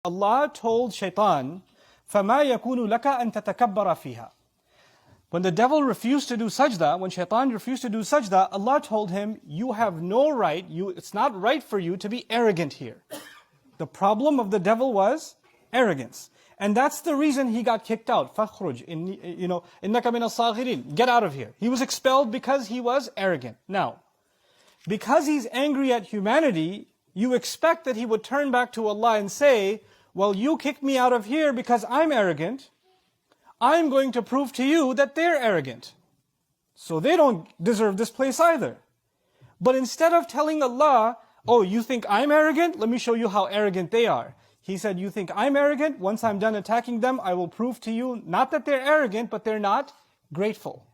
Allah told Shaitan, فَمَا يَكُونُ لَكَ أَن تَتَكَبَّرَ فِيهَا. When the devil refused to do sajda, when Shaitan refused to do sajda, Allah told him, you have no right, it's not right for you to be arrogant here. The problem of the devil was arrogance. And that's the reason he got kicked out. فَخْرُجْ إِنَّكَ مِنَ الصَّاغِرِينَ. Get out of here. He was expelled because he was arrogant. Now, because he's angry at humanity, you expect that he would turn back to Allah and say, well, you kicked me out of here because I'm arrogant. I'm going to prove to you that they're arrogant. So they don't deserve this place either. But instead of telling Allah, oh, you think I'm arrogant? Let me show you how arrogant they are. He said, you think I'm arrogant? Once I'm done attacking them, I will prove to you, not that they're arrogant, but they're not grateful.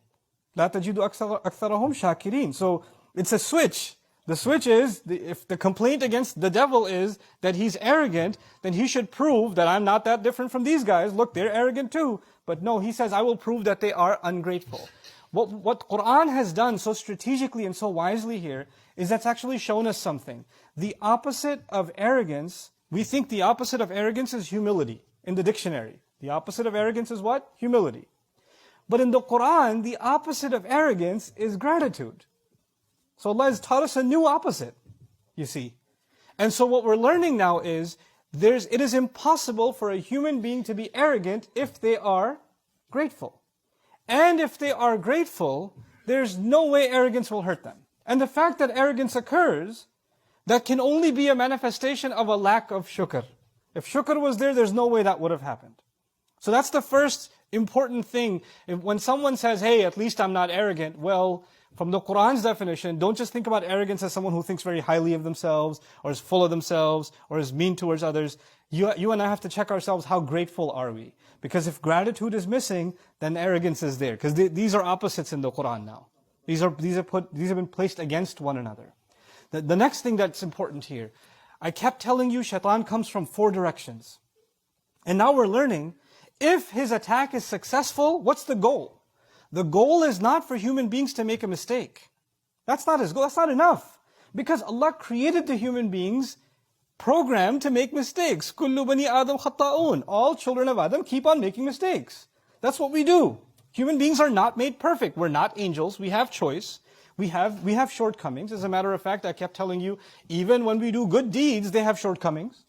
لَا تَجِدُ أَكْثَرَهُمْ شَاكِرِينَ. So it's a switch. The switch is, if the complaint against the devil is that he's arrogant, then he should prove that I'm not that different from these guys. Look, they're arrogant too. But no, he says, I will prove that they are ungrateful. What Quran has done so strategically and so wisely here is that's actually shown us something. The opposite of arrogance, we think the opposite of arrogance is humility in the dictionary. The opposite of arrogance is what? Humility. But in the Quran, the opposite of arrogance is gratitude. So Allah has taught us a new opposite, you see. And so what we're learning now is, it is impossible for a human being to be arrogant if they are grateful. And if they are grateful, there's no way arrogance will hurt them. And the fact that arrogance occurs, that can only be a manifestation of a lack of shukr. If shukr was there, there's no way that would have happened. So that's the first important thing. When someone says, hey, at least I'm not arrogant, well, from the Quran's definition, don't just think about arrogance as someone who thinks very highly of themselves, or is full of themselves, or is mean towards others. You and I have to check ourselves, how grateful are we? Because if gratitude is missing, then arrogance is there. Because these are opposites in the Quran now. These have been placed against one another. The next thing that's important here, I kept telling you, Shaitan comes from 4 directions. And now we're learning, if his attack is successful, what's the goal? The goal is not for human beings to make a mistake. That's not his goal. That's not enough. Because Allah created the human beings programmed to make mistakes. كُلُّ بَنِي آدَمْ خَطَّاءُونَ. All children of Adam keep on making mistakes. That's what we do. Human beings are not made perfect. We're not angels. We have choice. We have shortcomings. As a matter of fact, I kept telling you, even when we do good deeds, they have shortcomings.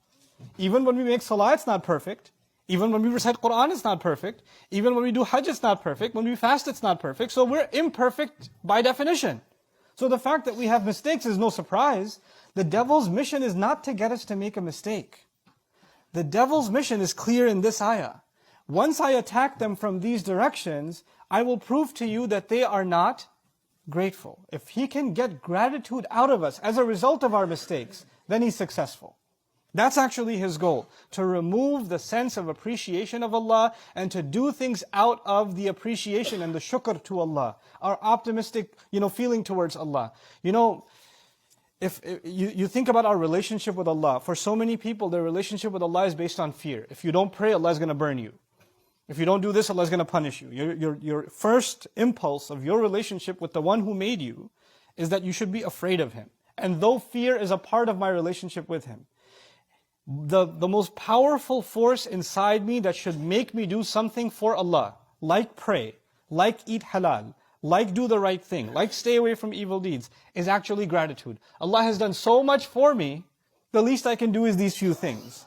Even when we make salah, it's not perfect. Even when we recite Quran, it's not perfect. Even when we do Hajj, it's not perfect. When we fast, it's not perfect. So we're imperfect by definition. So the fact that we have mistakes is no surprise. The devil's mission is not to get us to make a mistake. The devil's mission is clear in this ayah. Once I attack them from these directions, I will prove to you that they are not grateful. If he can get gratitude out of us as a result of our mistakes, then he's successful. That's actually his goal, to remove the sense of appreciation of Allah and to do things out of the appreciation and the shukr to Allah, our optimistic, feeling towards Allah. If you think about our relationship with Allah, for so many people, their relationship with Allah is based on fear. If you don't pray, Allah is going to burn you. If you don't do this, Allah is going to punish you. Your first impulse of your relationship with the one who made you is that you should be afraid of Him. And though fear is a part of my relationship with Him, the most powerful force inside me that should make me do something for Allah, like pray, like eat halal, like do the right thing, like stay away from evil deeds, is actually gratitude. Allah has done so much for me, the least I can do is these few things.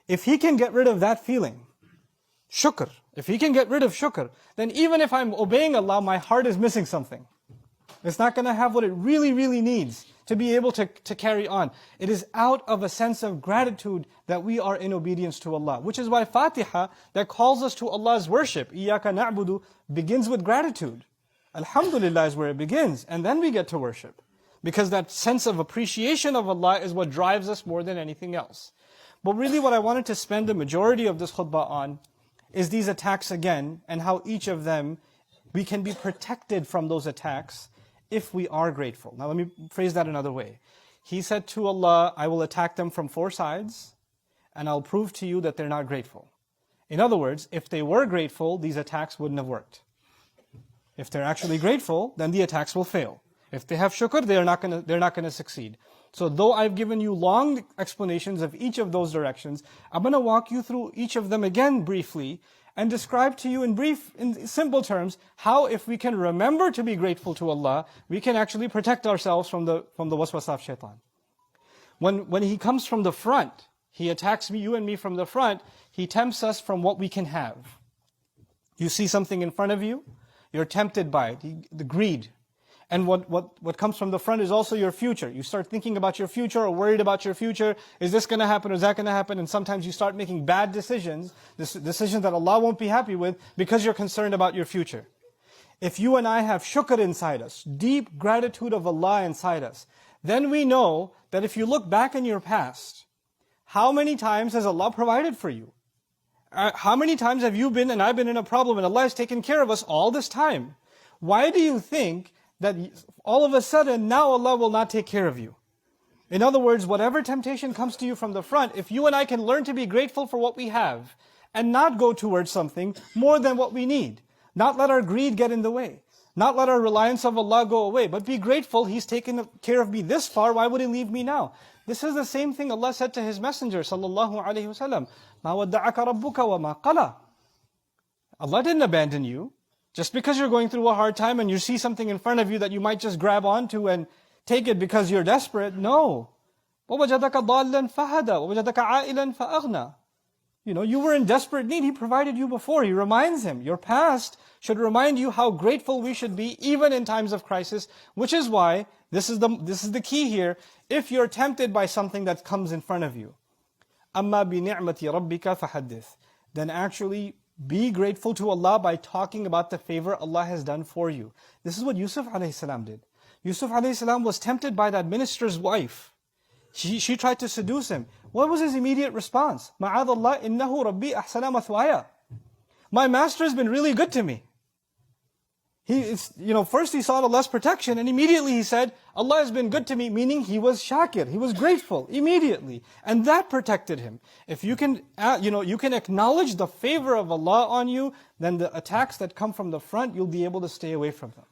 If He can get rid of that feeling, shukr, if He can get rid of shukr, then even if I'm obeying Allah, my heart is missing something. It's not going to have what it really, really needs to be able to carry on. It is out of a sense of gratitude that we are in obedience to Allah. Which is why Fatiha, that calls us to Allah's worship, إِيَّاكَ نَعْبُدُ, begins with gratitude. Alhamdulillah is where it begins, and then we get to worship. Because that sense of appreciation of Allah is what drives us more than anything else. But really what I wanted to spend the majority of this khutbah on is these attacks again, and how each of them, we can be protected from those attacks if we are grateful. Now let me phrase that another way. He said to Allah, I will attack them from 4 sides, and I'll prove to you that they're not grateful. In other words, if they were grateful, these attacks wouldn't have worked. If they're actually grateful, then the attacks will fail. If they have shukr, they're not going to succeed. So though I've given you long explanations of each of those directions, I'm going to walk you through each of them again briefly and describe to you in simple terms, how if we can remember to be grateful to Allah, we can actually protect ourselves from the waswasa of shaitan. When he comes from the front, he attacks you and me from the front, he tempts us from what we can have. You see something in front of you, you're tempted by it, the greed. And what comes from the front is also your future. You start thinking about your future or worried about your future. Is this going to happen or is that going to happen? And sometimes you start making bad decisions, decisions that Allah won't be happy with because you're concerned about your future. If you and I have shukr inside us, deep gratitude of Allah inside us, then we know that if you look back in your past, how many times has Allah provided for you? How many times have you been and I've been in a problem and Allah has taken care of us all this time? Why do you think that all of a sudden now Allah will not take care of you? In other words, whatever temptation comes to you from the front, if you and I can learn to be grateful for what we have and not go towards something more than what we need, not let our greed get in the way, not let our reliance of Allah go away, but be grateful, He's taken care of me this far, why would He leave me now? This is the same thing Allah said to His Messenger sallallahu alaihi wasallam, مَا وَدَّعَكَ رَبُّكَ وَمَا قَلَى. Allah didn't abandon you. Just because you're going through a hard time and you see something in front of you that you might just grab onto and take it because you're desperate, no. وَوَجَدَكَ ضَالًّا فَهَدَى وَوَجَدَكَ عَائِلًا فَأَغْنَى. You were in desperate need. He provided you before. He reminds him. Your past should remind you how grateful we should be even in times of crisis, which is why this is the key here. If you're tempted by something that comes in front of you, أَمَّا بِنِعْمَةِ رَبِّكَ فَحَدِّثْ, then actually be grateful to Allah by talking about the favor Allah has done for you. This is what Yusuf a.s. did. Yusuf a.s. was tempted by that minister's wife. She tried to seduce him. What was his immediate response? مَعَاذَ اللَّهِ إِنَّهُ رَبِّي أَحْسَنَ مَثْوَايَ. My master has been really good to me. First he sought Allah's protection and immediately he said, Allah has been good to me, meaning he was shakir, he was grateful immediately. And that protected him. If you can, you can acknowledge the favor of Allah on you, then the attacks that come from the front, you'll be able to stay away from them.